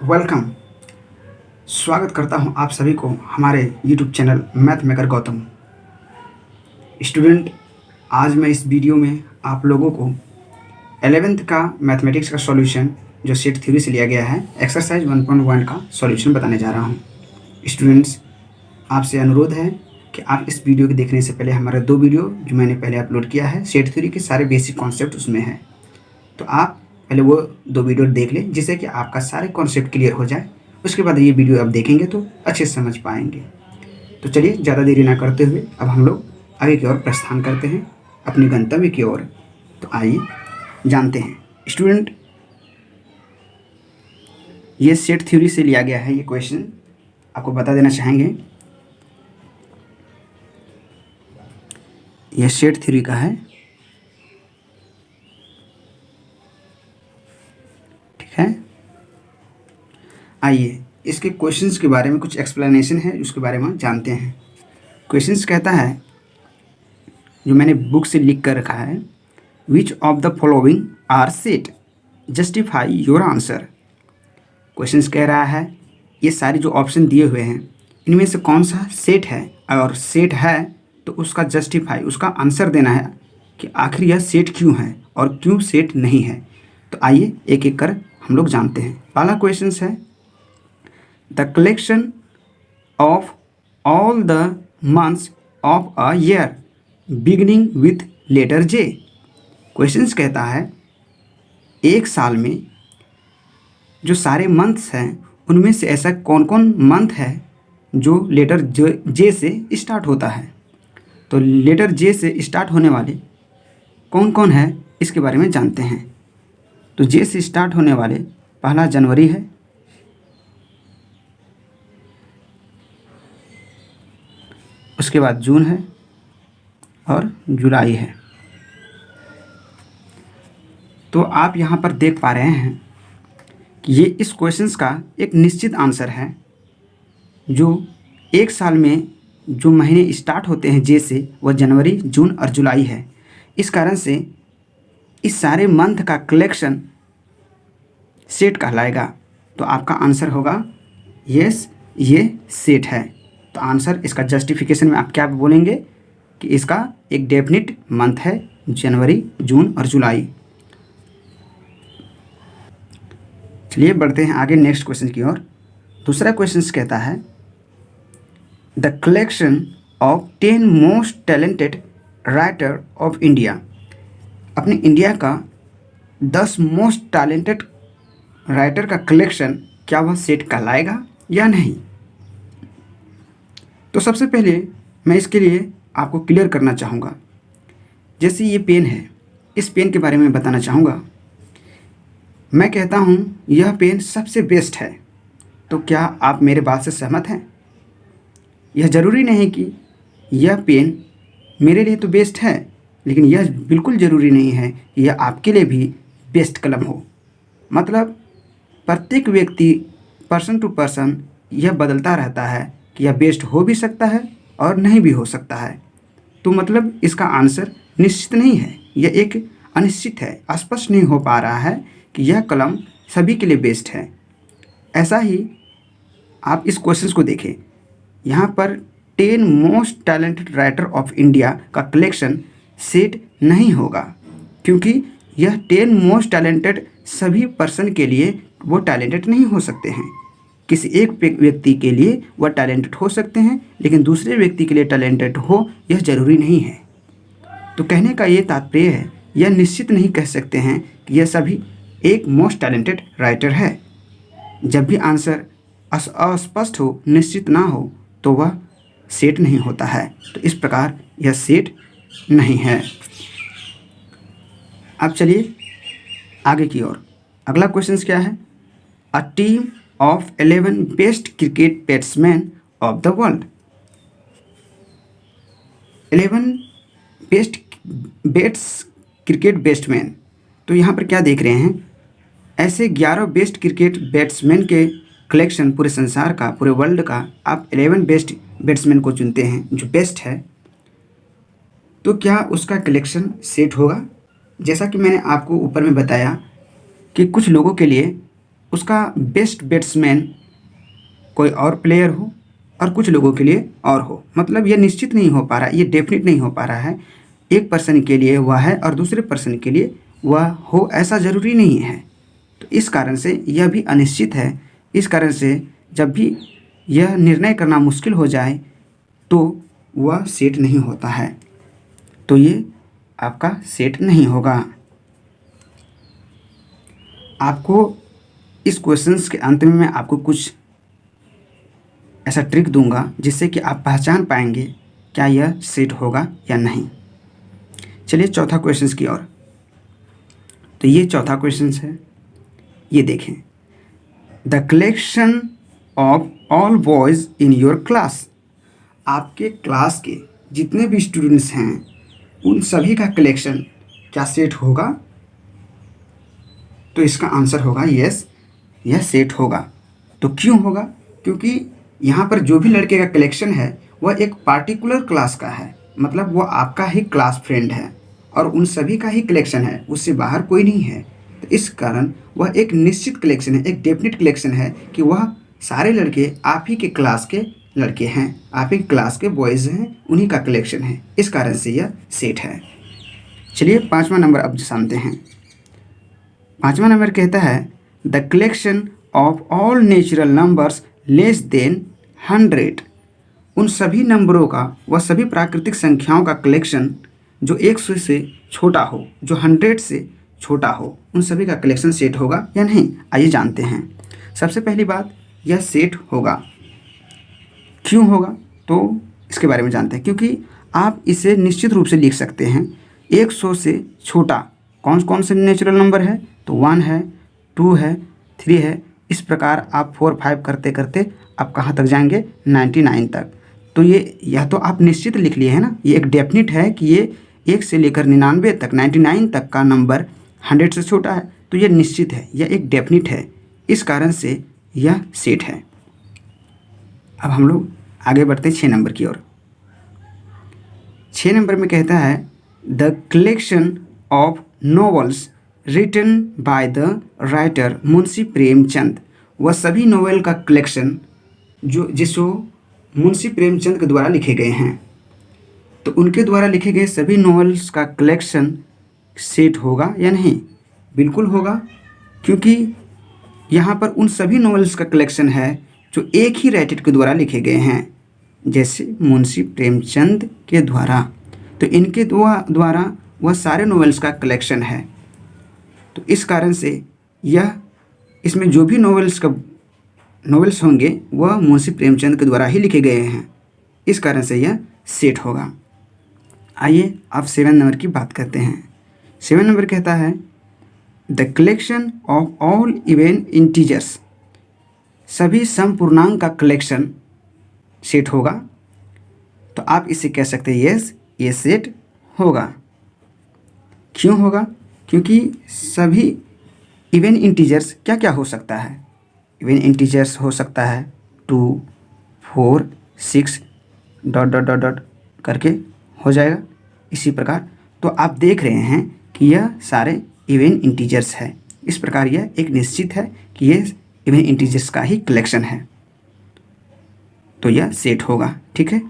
Welcome. स्वागत करता हूं आप सभी को हमारे YouTube channel math maker Gautam. Student, आज मैं इस वीडियो में आप लोगों को 11th का मैथमेटिक्स का सॉल्यूशन जो सेट थ्योरी से लिया गया है एक्सरसाइज 1.1 का सॉल्यूशन बताने जा रहा हूं। स्टूडेंट्स, आपसे अनुरोध है कि आप इस वीडियो को देखने से पहले हमारे 2 वीडियो जो मैंने पहले अपलोड किया है सेट थ्योरी के सारे बेसिक कॉन्सेप्ट उसमें हैं, तो आप पहले वो 2 वीडियो देख लें जिससे कि आपका सारे कॉन्सेप्ट क्लियर हो जाए। उसके बाद ये वीडियो आप देखेंगे तो अच्छे से समझ पाएंगे। तो चलिए ज़्यादा देरी ना करते हुए अब हम लोग आगे की ओर प्रस्थान करते हैं, अपने गंतव्य की ओर। तो आइए जानते हैं। स्टूडेंट, ये सेट थ्योरी से लिया गया है। ये क्वेश्चन आपको बता देना चाहेंगे, यह सेट थ्योरी का है। ठीक है, आइए इसके क्वेश्चंस के बारे में कुछ एक्सप्लेनेशन है, उसके बारे में जानते हैं। क्वेश्चंस कहता है, जो मैंने बुक से लिख कर रखा है, which of the following are set, justify your answer. Questions कह रहा है ये सारे जो ऑप्शन दिए हुए हैं इनमें से कौन सा सेट है, और सेट है तो उसका जस्टिफाई, उसका आंसर देना है कि आखिर यह सेट क्यों है और क्यों सेट नहीं है। तो आइए एक एक कर हम लोग जानते हैं। पहला क्वेश्चन है, the collection of all the months of a year beginning with letter J. Questions कहता है एक साल में जो सारे मंथ्स हैं उनमें से ऐसा कौन कौन मंथ है जो लेटर जे से स्टार्ट होता है। तो लेटर जे से स्टार्ट होने वाले कौन कौन है इसके बारे में जानते हैं। तो जे से स्टार्ट होने वाले पहला जनवरी है, उसके बाद जून है और जुलाई है। तो आप यहाँ पर देख पा रहे हैं कि ये इस क्वेश्चंस का एक निश्चित आंसर है। जो एक साल में जो महीने स्टार्ट होते हैं जे से, वह जनवरी, जून और जुलाई है। इस कारण से इस सारे मंथ का कलेक्शन सेट कहलाएगा। तो आपका आंसर होगा यस, ये सेट है। तो आंसर इसका जस्टिफिकेशन में आप क्या बोलेंगे कि इसका एक डेफिनिट मंथ है जनवरी, जून और जुलाई। चलिए बढ़ते हैं आगे नेक्स्ट क्वेश्चन की ओर। दूसरा क्वेश्चन कहता है, the collection of 10 most talented writer of India. अपने इंडिया का 10 मोस्ट टैलेंटेड राइटर का कलेक्शन क्या वह सेट कहलाएगा या नहीं। तो सबसे पहले मैं इसके लिए आपको क्लियर करना चाहूँगा। जैसे ये पेन है, इस पेन के बारे में बताना चाहूँगा। मैं कहता हूँ यह पेन सबसे बेस्ट है, तो क्या आप मेरे बात से सहमत हैं। यह ज़रूरी नहीं कि यह पेन मेरे लिए तो बेस्ट है, लेकिन यह बिल्कुल ज़रूरी नहीं है कि यह आपके लिए भी बेस्ट कलम हो। मतलब प्रत्येक व्यक्ति, पर्सन टू पर्सन, यह बदलता रहता है कि यह बेस्ट हो भी सकता है और नहीं भी हो सकता है। तो मतलब इसका आंसर निश्चित नहीं है, यह एक अनिश्चित है, स्पष्ट नहीं हो पा रहा है कि यह कलम सभी के लिए बेस्ट है। ऐसा ही आप इस क्वेश्चन को देखें, यहाँ पर 10 most talented writer of India का कलेक्शन सेट नहीं होगा, क्योंकि यह 10 मोस्ट टैलेंटेड सभी पर्सन के लिए वो टैलेंटेड नहीं हो सकते हैं। किसी एक व्यक्ति के लिए वह टैलेंटेड हो सकते हैं, लेकिन दूसरे व्यक्ति के लिए टैलेंटेड हो यह ज़रूरी नहीं है। तो कहने का ये तात्पर्य है, यह निश्चित नहीं कह सकते हैं कि यह सभी एक मोस्ट टैलेंटेड राइटर है। जब भी आंसर अस्पष्ट हो, निश्चित ना हो, तो वह सेट नहीं होता है। तो इस प्रकार यह सेट नहीं है। अब चलिए आगे की ओर। अगला क्वेश्चन क्या है, a team of 11 best cricket batsman of the world. 11 best cricket batsman. तो यहाँ पर क्या देख रहे हैं, ऐसे 11 बेस्ट क्रिकेट बैट्समैन के कलेक्शन पूरे संसार का, पूरे वर्ल्ड का आप 11 बेस्ट बैट्समैन को चुनते हैं जो बेस्ट है, तो क्या उसका कलेक्शन सेट होगा। जैसा कि मैंने आपको ऊपर में बताया कि कुछ लोगों के लिए उसका बेस्ट बैट्समैन कोई और प्लेयर हो और कुछ लोगों के लिए और हो। मतलब ये निश्चित नहीं हो पा रहा है, ये डेफिनेट नहीं हो पा रहा है। एक पर्सन के लिए वह है और दूसरे पर्सन के लिए वह हो, ऐसा ज़रूरी नहीं है। तो इस कारण से यह भी अनिश्चित है। इस कारण से जब भी यह निर्णय करना मुश्किल हो जाए तो वह सेट नहीं होता है। तो ये आपका सेट नहीं होगा। आपको इस क्वेश्चंस के अंत में मैं आपको कुछ ऐसा ट्रिक दूंगा जिससे कि आप पहचान पाएंगे क्या यह सेट होगा या नहीं। चलिए चौथा क्वेश्चन की ओर। तो ये चौथा क्वेश्चन है, ये देखें। The collection of all boys in your class. आपके क्लास के जितने भी स्टूडेंट्स हैं उन सभी का कलेक्शन क्या सेट होगा? तो इसका आंसर होगा यस, यह सेट होगा। तो क्यों होगा? क्योंकि यहाँ पर जो भी लड़के का कलेक्शन है वह एक पार्टिकुलर क्लास का है, मतलब वह आपका ही क्लास फ्रेंड है और उन सभी का ही कलेक्शन है, उससे बाहर कोई नहीं है। तो इस कारण वह एक निश्चित कलेक्शन है, एक डेफिनेट कलेक्शन है कि वह सारे लड़के आप ही के क्लास के लड़के हैं, आप ही क्लास के बॉयज़ हैं, उन्हीं का कलेक्शन है। इस कारण से यह सेट है। चलिए पाँचवा नंबर अब जानते हैं। पाँचवा नंबर कहता है the collection of all natural numbers less than 100। उन सभी नंबरों का, वह सभी प्राकृतिक संख्याओं का कलेक्शन जो 100 से छोटा हो, जो 100 से छोटा हो, उन सभी का कलेक्शन सेट होगा या नहीं, आइए जानते हैं। सबसे पहली बात, यह सेट होगा। क्यों होगा? तो इसके बारे में जानते हैं। क्योंकि आप इसे निश्चित रूप से लिख सकते हैं 100 से छोटा कौन कौन से नेचुरल नंबर है? तो 1 है, 2 है, 3 है। इस प्रकार आप 4, 5 करते करते आप कहाँ तक जाएंगे? 99 तक। तो यह तो आप निश्चित लिख लिए है ना, ये एक डेफिनेट है कि ये 1 से लेकर 99 तक, 99 तक का नंबर 100 से छोटा है। तो यह निश्चित है, यह एक डेफिनेट है। इस कारण से यह सेट है। अब हम लोग आगे बढ़ते हैं 6 नंबर की ओर। 6 नंबर में कहता है the collection of novels written by the writer Munshi Premchand. वह सभी नॉवेल का कलेक्शन जिसको मुंशी प्रेमचंद के द्वारा लिखे गए हैं, तो उनके द्वारा लिखे गए सभी नॉवेल्स का कलेक्शन सेट होगा या नहीं? बिल्कुल होगा। क्योंकि यहाँ पर उन सभी नॉवेल्स का कलेक्शन है जो एक ही राइटर के द्वारा लिखे गए हैं, जैसे मुंशी प्रेमचंद के द्वारा। तो इनके द्वारा वह सारे नॉवेल्स का कलेक्शन है। तो इस कारण से यह, इसमें जो भी नॉवेल्स होंगे वह मुंशी प्रेमचंद के द्वारा ही लिखे गए हैं। इस कारण से यह सेट होगा। आइए अब 7 नंबर की बात करते हैं। 7 नंबर कहता है the collection of all even integers. सभी समपूर्णांक का कलेक्शन सेट होगा। तो आप इसे कह सकते हैं यस, ये सेट होगा। क्यों होगा? क्योंकि सभी इवन इंटीजर्स क्या क्या हो सकता है? इवन इंटीजर्स हो सकता है 2, 4, 6 डॉट डॉट डॉट डॉट करके हो जाएगा इसी प्रकार। तो आप देख रहे हैं कि यह सारे इवन इंटीजर्स है। इस प्रकार यह एक निश्चित है कि यह इवन इंटीजर्स का ही कलेक्शन है। तो यह सेट होगा। ठीक है,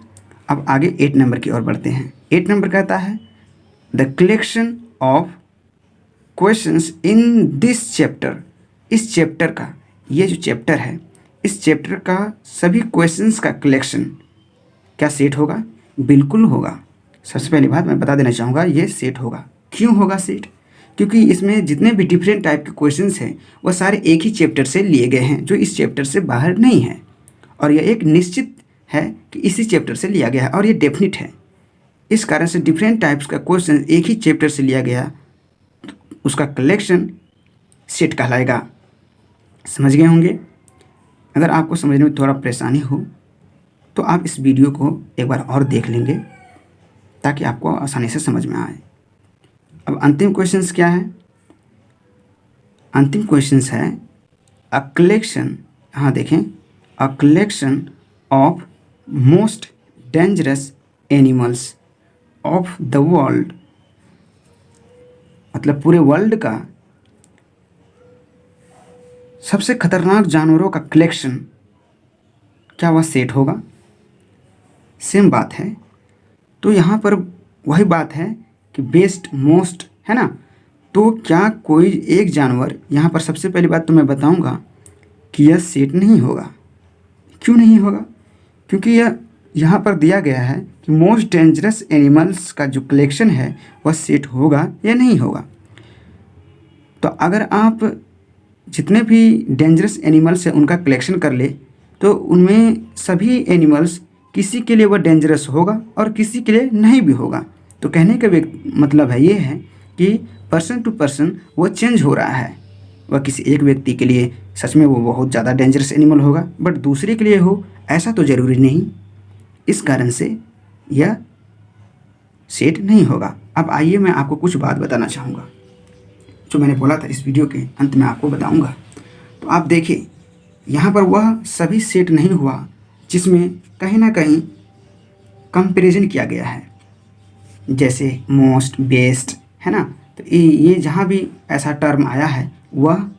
अब आगे 8 नंबर की ओर बढ़ते हैं। 8 नंबर कहता है the collection of questions in this chapter. इस चैप्टर का, ये जो चैप्टर है, इस चैप्टर का सभी क्वेश्चंस का कलेक्शन क्या सेट होगा? बिल्कुल होगा। सबसे पहली बात मैं बता देना चाहूँगा, ये सेट होगा। क्यों होगा सेट? क्योंकि इसमें जितने भी डिफरेंट टाइप के क्वेश्चंस हैं वह सारे एक ही चैप्टर से लिए गए हैं, जो इस चैप्टर से बाहर नहीं है। और यह एक निश्चित है कि इसी चैप्टर से लिया गया है और ये डेफिनेट है। इस कारण से डिफरेंट टाइप्स का क्वेश्चन एक ही चैप्टर से लिया गया, तो उसका कलेक्शन सेट कहलाएगा। समझ गए होंगे। अगर आपको समझने में थोड़ा परेशानी हो तो आप इस वीडियो को एक बार और देख लेंगे ताकि आपको आसानी से समझ में आए। अब अंतिम क्वेश्चंस क्या है? अंतिम क्वेश्चंस है अ कलेक्शन, हाँ देखें, a collection of most dangerous animals of the world. मतलब पूरे वर्ल्ड का सबसे खतरनाक जानवरों का कलेक्शन, क्या वह सेट होगा? सेम बात है। तो यहाँ पर वही बात है कि बेस्ट मोस्ट, है ना। तो क्या कोई एक जानवर, यहाँ पर सबसे पहली बात तो मैं बताऊँगा कि यह सेट नहीं होगा। क्यों नहीं होगा? क्योंकि यह यहाँ पर दिया गया है कि मोस्ट डेंजरस एनिमल्स का जो कलेक्शन है वह सेट होगा या नहीं होगा। तो अगर आप जितने भी डेंजरस एनिमल्स हैं उनका कलेक्शन कर ले तो उनमें सभी एनिमल्स किसी के लिए वह डेंजरस होगा और किसी के लिए नहीं भी होगा। तो कहने का मतलब है ये है कि पर्सन टू पर्सन वो चेंज हो रहा है। वह किसी एक व्यक्ति के लिए सच में वो बहुत ज़्यादा डेंजरस एनिमल होगा, बट दूसरे के लिए हो ऐसा तो ज़रूरी नहीं। इस कारण से यह सेट नहीं होगा। अब आइए मैं आपको कुछ बात बताना चाहूँगा जो मैंने बोला था इस वीडियो के अंत में आपको बताऊँगा। तो आप देखिए यहाँ पर वह सभी सेट नहीं हुआ जिसमें कहीं ना कहीं कंपैरिजन किया गया है, जैसे मोस्ट बेस्ट, है ना। तो ये जहाँ भी ऐसा टर्म आया है वह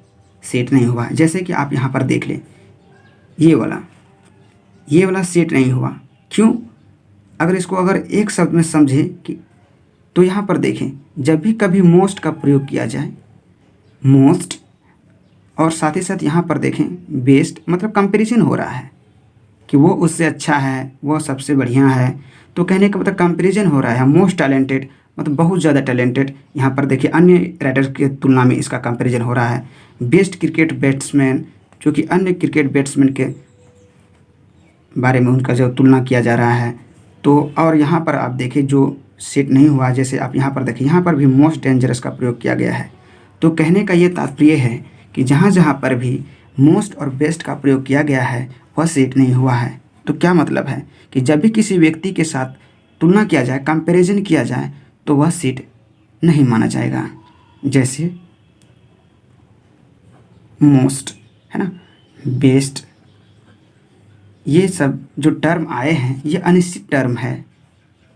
सेट नहीं हुआ। जैसे कि आप यहाँ पर देख लें, ये वाला सेट नहीं हुआ। क्यों? अगर इसको अगर एक शब्द में समझे कि तो यहाँ पर देखें, जब भी कभी मोस्ट का प्रयोग किया जाए, मोस्ट और साथ ही साथ यहाँ पर देखें बेस्ट, मतलब कंपैरिजन हो रहा है कि वो उससे अच्छा है, वो सबसे बढ़िया है। तो कहने का मतलब कंपैरिजन हो रहा है। मोस्ट टैलेंटेड मतलब बहुत ज़्यादा टैलेंटेड, यहाँ पर देखिए अन्य राइडर की तुलना में इसका कंपैरिजन हो रहा है। बेस्ट क्रिकेट बैट्समैन, जो कि अन्य क्रिकेट बैट्समैन के बारे में उनका जो तुलना किया जा रहा है। तो और यहाँ पर आप देखिए जो सेट नहीं हुआ, जैसे आप यहाँ पर देखिए यहाँ पर भी मोस्ट डेंजरस का प्रयोग किया गया है। तो कहने का ये तात्पर्य है कि जहाँ जहाँ पर भी मोस्ट और बेस्ट का प्रयोग किया गया है वह सेट नहीं हुआ है। तो क्या मतलब है कि जब भी किसी व्यक्ति के साथ तुलना किया जाए, कंपैरिजन किया जाए, तो वह सेट नहीं माना जाएगा। जैसे मोस्ट, है ना, बेस्ट, ये सब जो टर्म आए हैं ये अनिश्चित टर्म है।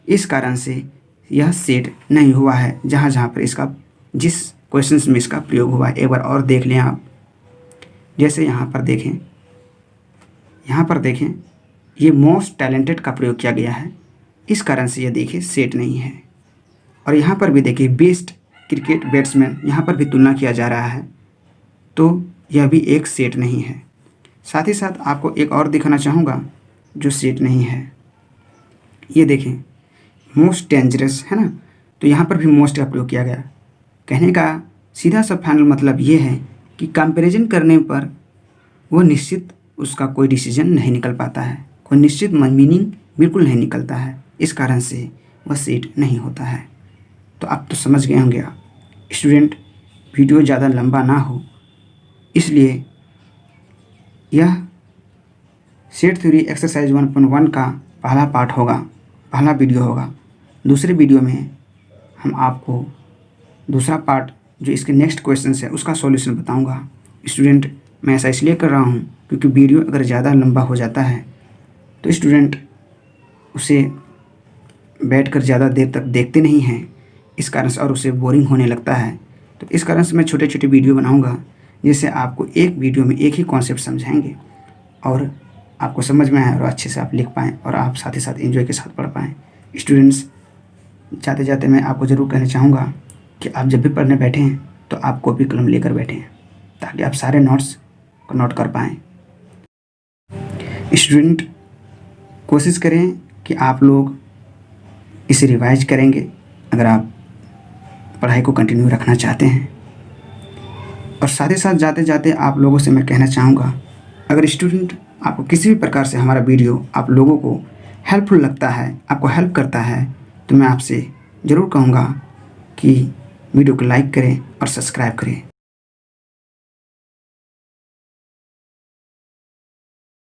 इस कारण से यह सेट नहीं हुआ है जहाँ जहाँ पर इसका, जिस क्वेश्चंस में इसका प्रयोग हुआ है। एक बार और देख लें आप, जैसे यहाँ पर देखें ये मोस्ट टैलेंटेड का प्रयोग किया गया है, इस कारण से यह देखिए सेट नहीं है। और यहाँ पर भी देखिए बेस्ट क्रिकेट बैट्समैन, यहाँ पर भी तुलना किया जा रहा है, तो यह भी एक सेट नहीं है। साथ ही साथ आपको एक और दिखाना चाहूँगा जो सेट नहीं है। ये देखें मोस्ट डेंजरस, है ना, तो यहाँ पर भी मोस्ट का प्रयोग किया गया। कहने का सीधा सा फाइनल मतलब ये है कि कंपैरिजन करने पर वो निश्चित उसका कोई डिसीजन नहीं निकल पाता है, कोई निश्चित मीनिंग बिल्कुल नहीं निकलता है। इस कारण से वह सेट नहीं होता है। तो आप तो समझ गए होंगे स्टूडेंट, वीडियो ज़्यादा लंबा ना हो इसलिए यह सेट थ्योरी एक्सरसाइज 1.1 का पहला पार्ट होगा, पहला वीडियो होगा। दूसरे वीडियो में हम आपको दूसरा पार्ट जो इसके नेक्स्ट क्वेश्चंस है उसका सॉल्यूशन बताऊंगा। स्टूडेंट, मैं ऐसा इसलिए कर रहा हूं क्योंकि वीडियो अगर ज़्यादा लंबा हो जाता है तो स्टूडेंट उसे बैठकर ज़्यादा देर तक देखते नहीं हैं, इस कारण से, और उसे बोरिंग होने लगता है। तो इस कारण से मैं छोटे छोटे वीडियो बनाऊँगा जिससे आपको एक वीडियो में एक ही कॉन्सेप्ट समझाएंगे और आपको समझ में आए और अच्छे से आप लिख पाएँ और आप साथ ही साथ एंजॉय के साथ पढ़ पाएँ। स्टूडेंट्स, जाते जाते मैं आपको ज़रूर कहना चाहूँगा कि आप जब भी पढ़ने बैठें तो आप कॉपी कलम लेकर बैठें ताकि आप सारे नोट्स को नोट कर पाएँ। स्टूडेंट, कोशिश करें कि आप लोग इसे रिवाइज करेंगे अगर आप पढ़ाई को कंटिन्यू रखना चाहते हैं। और साथ ही साथ जाते जाते आप लोगों से मैं कहना चाहूँगा, अगर स्टूडेंट आपको किसी भी प्रकार से हमारा वीडियो आप लोगों को हेल्पफुल लगता है, आपको हेल्प करता है, तो मैं आपसे ज़रूर कहूँगा कि वीडियो को लाइक करें और सब्सक्राइब करें।